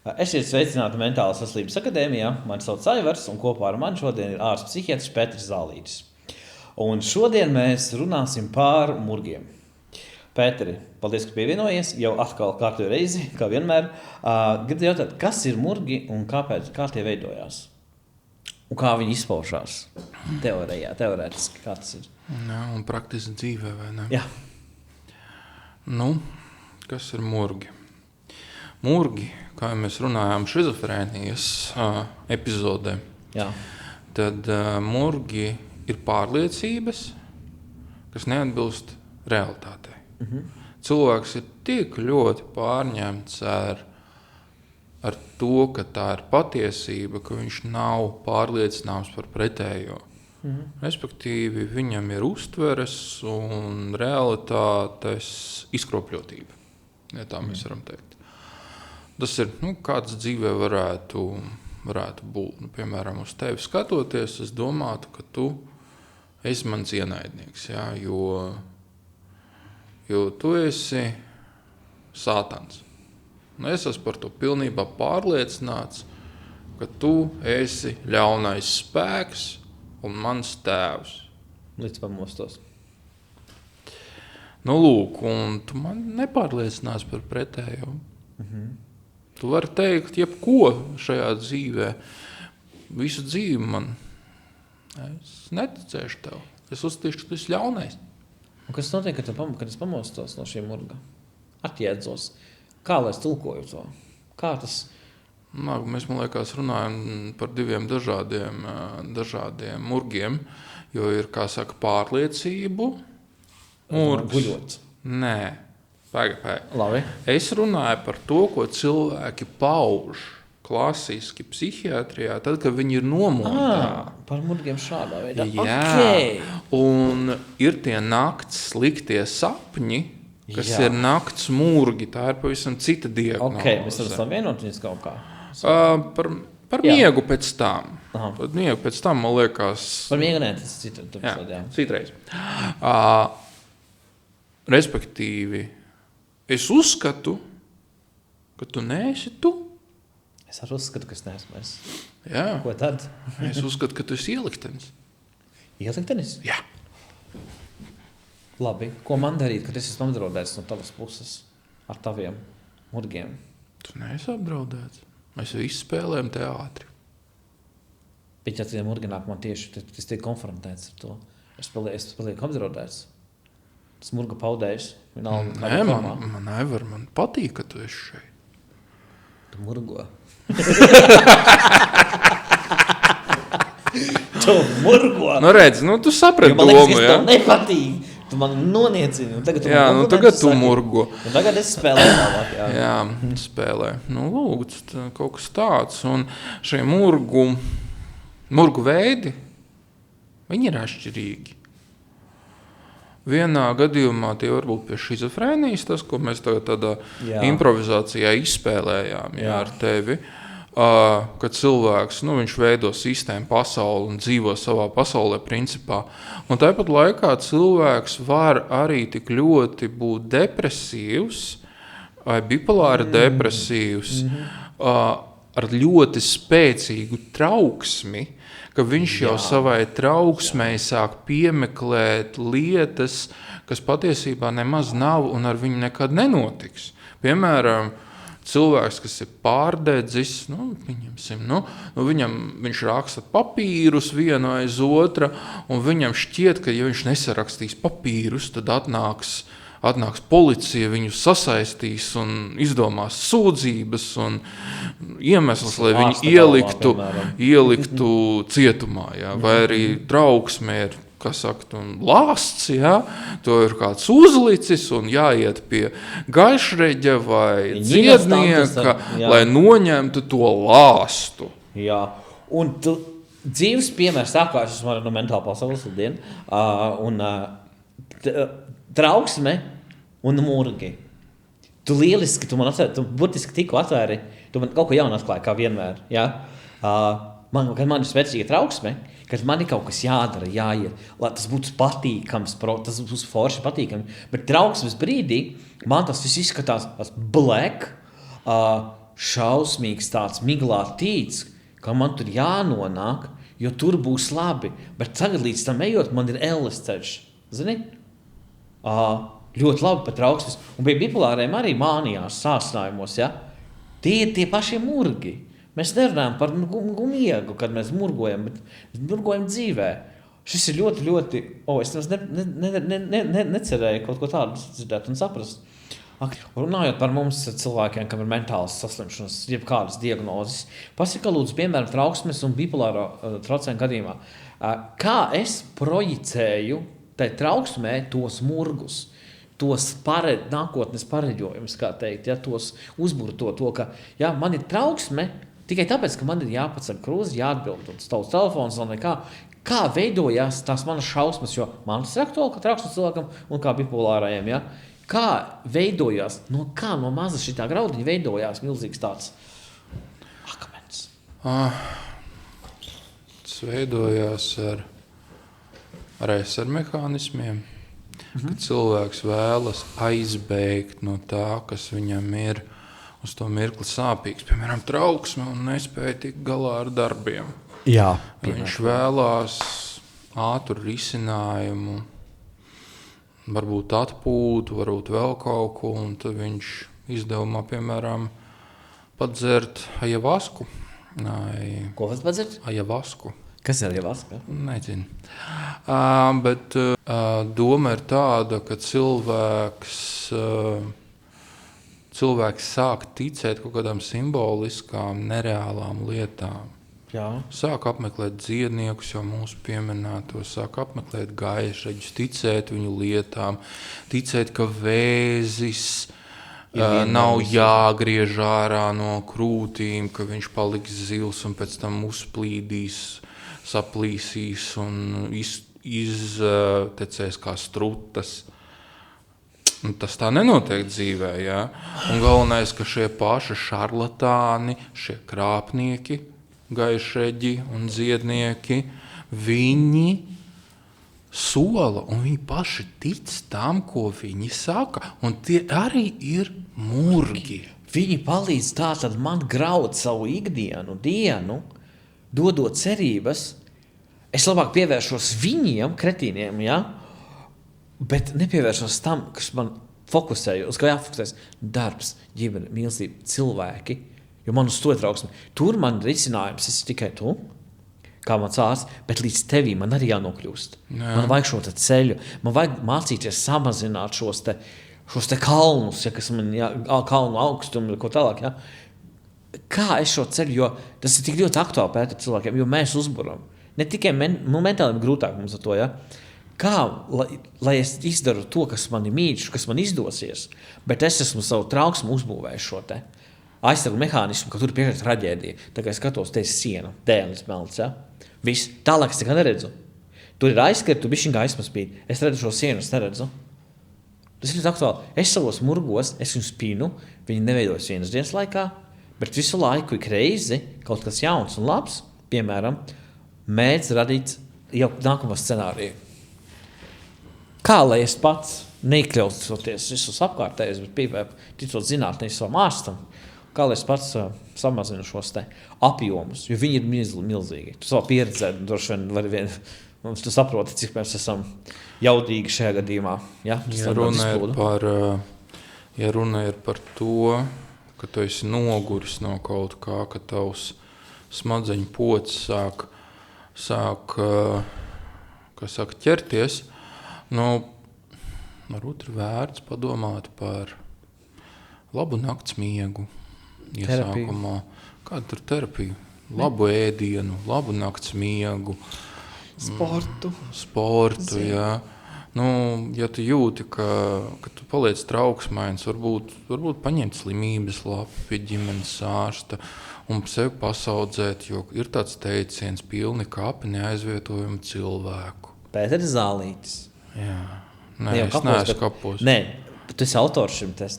Esiet sveicināti Mentālas veselības akadēmijā. Mani sauc Aivars, un kopā ar mani šodien ir ārsts psihiatrs Pēters Zālītis. Un šodien mēs runāsim par murgiem. Pēteri, paldies, ka pievienojies. Jau atkal kārtējo reizi, kā vienmēr. Gribu jautāt, kas ir murgi un kā tie veidojās? Un kā viņi izpaužās teorētiski, kā tas ir? Jā, un praktiski dzīvē, vai ne? Jā. Kas ir murgi? Murgi, kā mēs runājām šizofrēnijas epizodē, Jā. tad murgi ir pārliecības, kas neatbilst realitātei. Cilvēks ir tik ļoti pārņemts ar to, ka tā ir patiesība, ka viņš nav pārliecināms par pretējo. Respektīvi, viņam ir uztveres un realitātes izkropļotība, ja tā mēs varam teikt. Tas ir, kāds dzīvē varētu būt. Piemēram, uz tevi skatoties, es domātu, ka tu esi mans ienaidnieks, ja? jo tu esi sātans. Es esmu par to pilnībā pārliecināts, ka tu esi ļaunais spēks un mans tēvs. Līdz pamostos. Lūk, un tu man nepārliecinās par pretējo. Tu vari teikt jebko šajā dzīvē. Visu dzīvi man. Es neticēšu tev. Es uzstīšu, ka tu esi ļaunais. Un kas notiek, kad es pamostos no šī murga? Atjēdzos. Kā lai es tulkoju to? Kā tas... Mēs, man liekas, runājam par diviem dažādiem murgiem, jo ir, kā saka, pārliecību murgs. Guļot. Nē. Labi. Es runāju par to, ko cilvēki pauž klasiski psihiatrijā, tad, kad viņi ir nomodā. Par murgiem šādā veidā. Jā, Okay. Un ir tie nakts sliktie sapņi, kas ir nakts murgi. Tā ir pavisam cita diagnoze. Mēs varam vienot viņas kaut kā. Par miegu pēc tam. Aha. Par miegu pēc tam, man liekas... Par miegu nē, tas ir citreiz. Respektīvi, es uzskatu, ka tu neesi tu. Es arī uzskatu, ka es neesmu es. Jā. Ko tad? Es uzskatu, ka tu esi ieliktenis. Ieliktenis? Jā. Labi. Ko man darīt, kad es esmu apdraudēts no tavas puses ar taviem murgiem? Tu neesi apdraudēts. Mēs jau izspēlējam teātri. Bet ja tie murgi nāk man tieši, tad es tiek konfrontēts ar to. Es palieku apdraudēts. Tas murga paudējs. Nē, man nevar. Man patīk, ka tu esi šeit. Tu murgo. Tu murgo. Redz, tu saprati Man liekas, domu, ka ja? tev nepatīk. Tu man noniecini. Tagad tu murgo. Un tagad es spēlēju tālāk. Jā, spēlē. Lūk, kaut kas tāds. Un šie murgu veidi, viņi ir atšķirīgi. Vienā gadījumā tie varbūt pie šizofrēnijas, tas, ko mēs tagad tādā improvizācijā izspēlējām ar tevi, kad cilvēks, viņš veido sistēmu pasauli un dzīvo savā pasaulē principā. Un tāpat laikā cilvēks var arī tik ļoti būt depresīvs vai bipolāri depresīvs ar ļoti spēcīgu trauksmi, ka viņš jau savai trauksmei sāk piemeklēt lietas, kas patiesībā nemaz nav un ar viņu nekad nenotiks. Piemēram, cilvēks, kas ir pārdedzis, viņš raksta papīrus vienu aiz otra, un viņam šķiet, ka ja viņš nesarakstīs papīrus, tad atnāks policija, viņu sasaistīs un izdomās sūdzības un iemesls, lai viņu ieliktu cietumā, vai arī trauksmē ir, lāsts, to ir kāds uzlicis un jāiet pie gaišreģa vai dziednieka, lai noņemtu to lāstu. Jā, un tu dzīves piemērs sākās no mentāla pasaules dienu, un trauksme un murgi. Tu lieliski, tu burtiski tikko atvēri, tu man kaut ko jaunu atklāji, kā vienmēr. Ja? Kad man ir spēcīga trauksme, kad man ir kaut kas jādara, jāiet, lai tas būtu patīkams, tas būs forši patīkami. Bet trauksmes brīdī man tas viss izskatās black, šausmīgs tāds miglā tīts, ka man tur jānonāk, jo tur būs labi. Bet tagad līdz tam ejot, man ir elles ceļš. Zini? Ļoti labi pat trauksmes. Un bija bipolāriem arī mānijās, sācinājumos, ja? Tie ir tie paši murgi. Mēs nerunājam par miegu, kad mēs murgojam, bet murgojam dzīvē. Šis ir ļoti, ļoti... es necerēju kaut ko tādu dzirdēt un saprast. Runājot par mums cilvēkiem, kam ir mentālas saslimšanas, jebkādas diagnozes, pasaka lūdzu, piemēram, trauksmes un bipolāro traucējumu gadījumā. Kā es projicēju tai trauksmē tos murgus, tos nākotnes pareģojumus, kā teikt, ja, tos uzburu to, ka ja, man ir trauksme, tikai tāpēc, ka man ir jāpaceļ krūzi, jāatbild un stāvs telefons un nekā. Kā veidojās tās manas šausmas, jo man tas ir aktuāli, ka trauksmes cilvēkam un kā bipolārajiem, ja? Kā veidojās, no maza šitā graudiņa veidojās milzīgs tāds akmens? Tas veidojās ar mehānismiem, kad cilvēks vēlas aizbēgt no tā, kas viņam ir uz to mirkli sāpīgs. Piemēram, trauksme un nespēja tikt galā ar darbiem. Jā. Viņš vēlās ātru risinājumu, varbūt atpūtu, varbūt vēl kaut ko, un tad viņš izdevumā, piemēram, padzert ajavasku. Ko vas padzert? Ajavasku. Kas ir ajavaska? Nezinu. Bet doma ir tāda, ka cilvēks sāk ticēt kaut kādām simboliskām, nereālām lietām. Jā. Sāk apmeklēt dziedniekus, jau mūsu pieminētos, sāk apmeklēt gaišreģus, ticēt viņu lietām, ticēt, ka vēzis nav jāgriež ārā no krūtīm, ka viņš paliks zils un pēc tam uzplīdīs, saplīsīs un iztecēs kā strutas. Un tas tā nenotiek dzīvē, ja? Un galvenais, ka šie paši šarlatāni, šie krāpnieki, gaišreģi un dziednieki, viņi sola un viņi paši tic tam, ko viņi saka, un tie arī ir murgi. Viņi palīdz tātad man graut savu ikdienu, dienu, dodot cerības. Es labāk pievēršos viņiem, kretīniem, ja? Bet nepievēršos tam, kas man fokusēju, uz kā jāfokusēs darbs, ģimene, mīlestība, cilvēki. Jo man uz to ir trauksme. Tur man risinājums, es tikai tu, kā mans ārsts, bet līdz tevī man arī jānokļūst. Jā. Man vajag šo te ceļu, man vajag mācīties samazināt šos te kalnus, ja, kas man kalnu augstumu, ko tālāk. Ja. Kā es šo ceļu, jo tas ir tik ļoti aktuāli pētīt cilvēkiem, jo mēs uzburam. Ne tikai mentāli grūtāk mums ar to, ja. Kā, lai es izdaru to, kas man ir mīļš, kas man izdosies, bet es esmu savu trauksmu uzbūvējis šo te aizsargu mehānismu, ka tur ir piešķirta traģēdija. Tā kā es skatos, te ir siena, dēlis melns, ja? Viss, tālāk es nekā neredzu. Tur ir aizskari, tu bišķiņ gaisma spīd. Es redzu šo sienu, es neredzu. Tas ir aktuāli. Es savos murgos, es viņu spīnu, viņi neveidojas vienas dienas laikā, bet visu laiku ik reizi kaut kas jauns un labs, piemēram, mēdz radīt jau nākamo scenāriju. Kā lai es pats neikļaustoties visus apkārtējus, bet pīpēju ticot zinātnē savam ārstam, kā lai es pats samazinu šos te apjomus, jo viņi ir milzīgi. Tu savā pieredzē, droši vien vari tu saproti, cik mēs esam jaudīgi šajā gadījumā. Ja, ja runa ir par to, ka tu esi noguris no kaut kā, ka tavs smadzeņu pods sāk ķerties, varbūt ir vērts padomāt par labu nakts miegu. Iesākumā. Kāda tur terapija? Labu ēdienu, labu nakts miegu. Sportu, jā. Ja tu jūti, ka tu paliec trauksmains, varbūt paņemt slimības lapu pie ģimenes ārsta un sevi pasaudzēt, jo ir tāds teiciens, pilni kapi neaizvietojumu cilvēku. Pēteris Zālītis. Jā. Nē, es neesmu kapos. Nē. Tu esi autors šim te.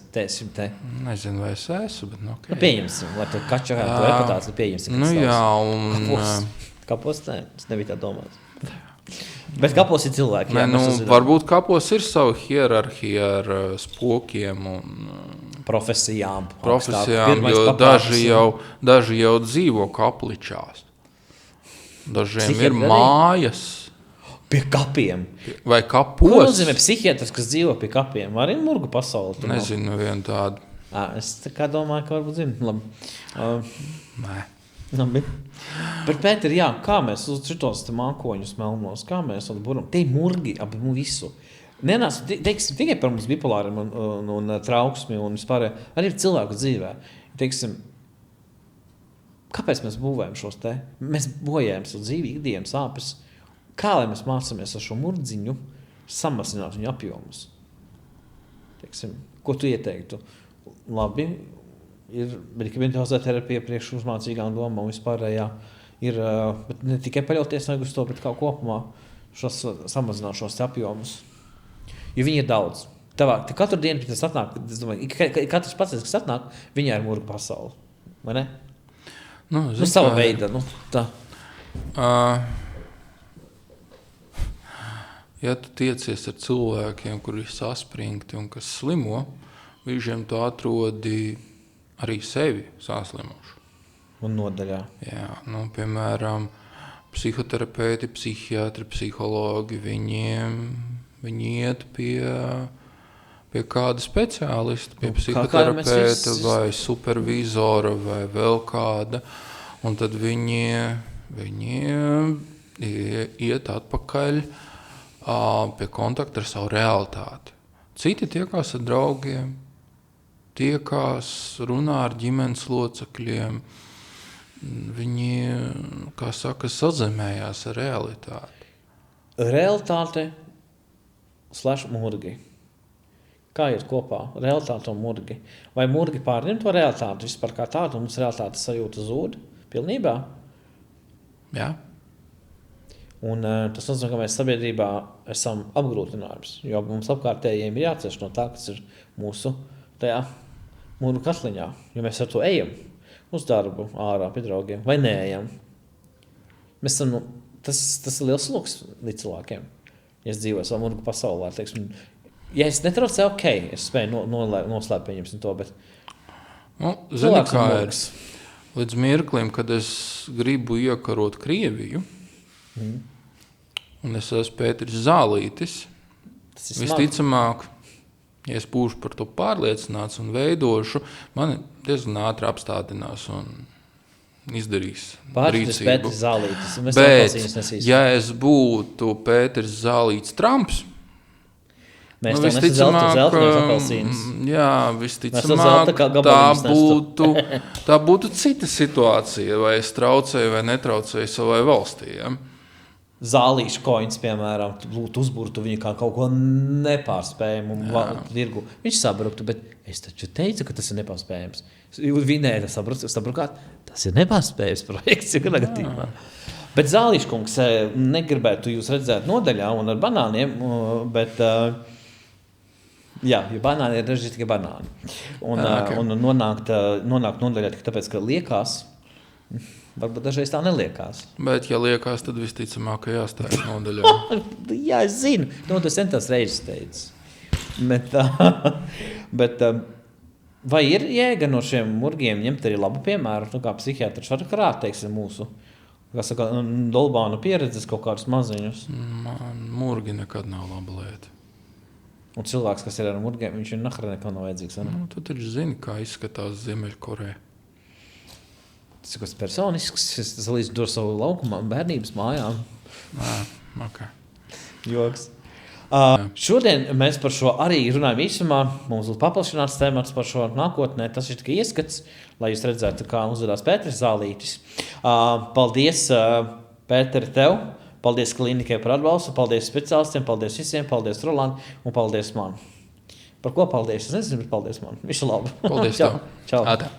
Nezinu, vai es esmu, bet okay. Pieņemsim, lai tu kačakā tu reputāciju pieņemsim. Jā, un... Kapos, nē, es nebiju tā domāt. Bet kapos ir cilvēki. Varbūt kapos ir savu hierarhiju ar spokiem un profesijām, jo daži jau dzīvo kapličās. Dažiem ir mājas. Pie kapiem. Vai kapos. Ko nozīmē psihiatrs, kas dzīvo pie kapiem? Var ir murgu pasauli? Nezinu vienu tādu. Es tā kā domāju, ka varbūt zinu. Labi. Nē. Labi. Bet, Pēter, jā, kā mēs uz šitos mākoņus melnos, kā mēs buram? Te murgi ap visu. Nenās, teiksim, tikai par mums bipolāriem un trauksmi un vispār arī cilvēku dzīvē. Teiksim, kāpēc mēs būvējam šos te? Mēs bojājam savu dzīvi, ikdienas sāpes. Kā lai mēs mācāmies ar šo murdziņu samazināt viņu apjomus? Teiksim, ko tu ieteiktu? Labi, ir medikamentozā terapija priekš uzmācīgām domām vispārējā. Ir, bet ne tikai paļauties uz to, bet kā kopumā samazināt šos apjomus. Jo viņi ir daudz. Katru dienu, kad tas atnāk, es domāju, katrs pats, kas atnāk, viņai ir murga pasaule. Vai ne? Sava veida. Tā. Ja tu tiecies ar cilvēkiem, kuri ir saspringti un kas slimo, viņiem tu atrodi arī sevi saslimušu. Un nodaļā. Jā, piemēram, psihoterapeiti, psihiatri, psihologi, viņi iet pie kāda speciālista, pie psihoterapeita vai supervizora vai vēl kāda, un tad viņi iet atpakaļ pie kontakta ar savu realitāti. Citi tiekās ar draugiem, runā ar ģimenes locekļiem. Viņi, kā saka, sazemējās ar realitāti. Realitāte / murgi. Kā iet kopā? Realitāte un murgi. Vai murgi pārņem to realitāti vispār kā tādu, un mums realitāte sajūta zūd pilnībā? Jā. Un tas nozīmē, ka mēs sabiedrībā esam apgrūtinājums, jo mums apkārtējiem ir jācieš no tā, kas ir mūsu tajā mūru katliņā, jo mēs ar to ejam uz darbu, ārā pie draugiem, vai neejam. Mēs esam, tas ir liels sloks līdz cilvēkiem, ja es dzīvoju savā mūru pasaulē. Teiksim, ja es netraucēju, es spēju noslēpt pieņemsim to, bet zini, kā ir līdz mirklim, kad es gribu iekarot Krieviju, un es esmu Pēteris Zālītis. Visticamāk, ja es būšu par to pārliecināts un veidošu, mani diezgan ātri apstādinās un izdarīs rīcību. Bet, ja es būtu Pēteris Zālītis Trumps, visticamāk, tā būtu cita situācija, vai es traucēju vai netraucēju savai valstī. Ja? Zālīšu koins, piemēram, uzburtu viņu kā kaut ko nepārspējumu tirgu. Viņš sabruktu, bet es taču teicu, ka tas ir nepārspējams. Vinēja sabrukāt, tas ir nepārspējams projekts, ir negatīvā. Bet Zālīšu kungs negribētu jūs redzēt nodaļā un ar banāniem, bet jā, jo banāni ir daži tikai banāni. Un nonākt nodaļā tikai tāpēc, ka liekas, varbūt dažreiz tā neliekās. Bet, ja liekas, tad visticamāk, ka jāstājas nodaļā. Jā, es zinu. Tas centās reizes teicis. Bet vai ir jēga no šiem murgiem ņemt arī labu piemēru? Kā psihiatrs var krāt, teiksim, mūsu, kā saka, Dolbānu pieredzes kaut kādus maziņus? Man murgi nekad nav laba lieta. Un cilvēks, kas ir ar murgiem, viņš ir nahra nekā nav vajadzīgs. Tu taču zini, kā izskatās Ziemeļkoreja. Tas ir kas personisks, es līdz dodu savu laukumā, bērnības mājām. Okay. Joks. Šodien mēs par šo arī runājam īsumā. Mums būs paplašināts temats par šo nākotnē. Tas ir tikai ieskats, lai jūs redzētu, kā uzvedās Pēteris Zālītis. Paldies, Pēteri, tev. Paldies klinikai par atbalstu. Paldies speciālistiem. Paldies visiem. Paldies Roland un paldies man. Par ko paldies? Es nezinu, bet paldies man. Visu labu. Paldies tev. Čau. Atā.